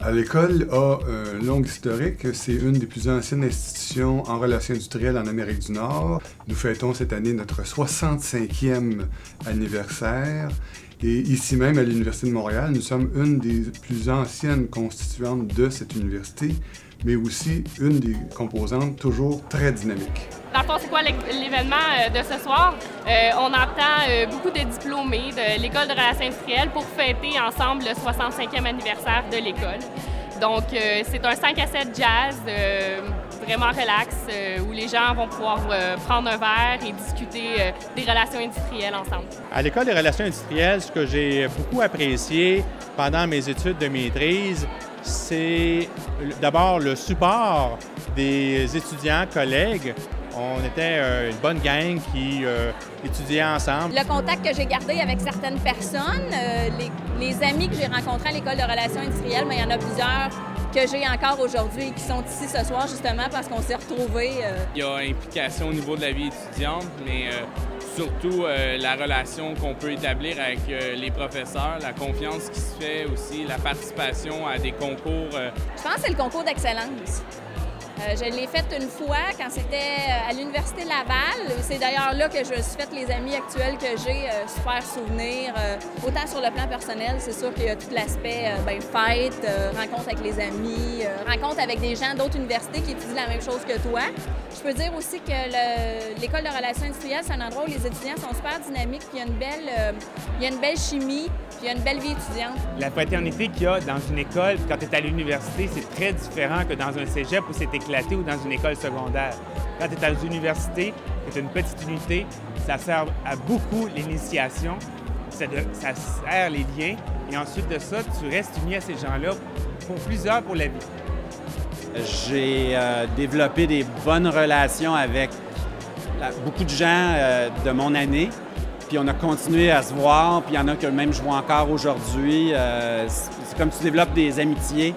L'école a un long historique. C'est une des plus anciennes institutions en relations industrielles en Amérique du Nord. Nous fêtons cette année notre 65e anniversaire. Et ici même, à l'Université de Montréal, nous sommes une des plus anciennes constituantes de cette université, mais aussi une des composantes toujours très dynamiques. Dans le fond, c'est quoi l'événement de ce soir? On entend beaucoup de diplômés de l'École de relations industrielles pour fêter ensemble le 65e anniversaire de l'école. Donc, c'est un 5 à 7 jazz vraiment relax où les gens vont pouvoir prendre un verre et discuter des relations industrielles ensemble. À l'École des relations industrielles, ce que j'ai beaucoup apprécié pendant mes études de maîtrise, c'est d'abord le support des étudiants, collègues. On était une bonne gang qui étudiait ensemble. Le contact que j'ai gardé avec certaines personnes, les amis que j'ai rencontrés à l'École de relations industrielles, mais il y en a plusieurs que j'ai encore aujourd'hui et qui sont ici ce soir justement parce qu'on s'est retrouvés. Il y a implication au niveau de la vie étudiante, mais surtout la relation qu'on peut établir avec les professeurs, la confiance qui se fait aussi, la participation à des concours. Je pense que c'est le concours d'excellence. Je l'ai fait une fois quand c'était à l'Université Laval. C'est d'ailleurs là que je me suis fait les amis actuels que j'ai, super souvenirs. Autant sur le plan personnel, c'est sûr qu'il y a tout l'aspect fête, rencontre avec les amis, rencontre avec des gens d'autres universités qui étudient la même chose que toi. Je peux dire aussi que l'École de relations industrielles, c'est un endroit où les étudiants sont super dynamiques, puis il y a une belle chimie, puis il y a une belle vie étudiante. La fraternité qu'il y a dans une école, quand tu es à l'université, c'est très différent que dans un cégep où c'est éclaté ou dans une école secondaire. Quand tu es à l'université, c'est une petite unité, ça sert à beaucoup l'initiation, ça sert les liens, et ensuite de ça, tu restes uni à ces gens-là pour la vie. J'ai développé des bonnes relations avec beaucoup de gens de mon année. Puis on a continué à se voir, puis il y en a que même je vois encore aujourd'hui. C'est comme tu développes des amitiés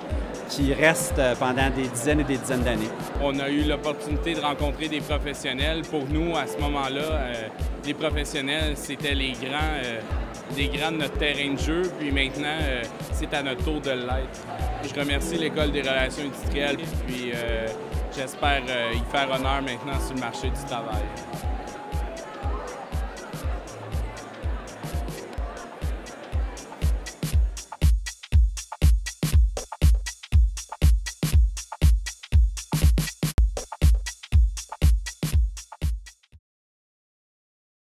qui restent pendant des dizaines et des dizaines d'années. On a eu l'opportunité de rencontrer des professionnels. Pour nous, à ce moment-là, les professionnels, c'était les grands de notre terrain de jeu. Puis maintenant, c'est à notre tour de l'être. Je remercie l'École des relations industrielles, puis j'espère y faire honneur maintenant sur le marché du travail.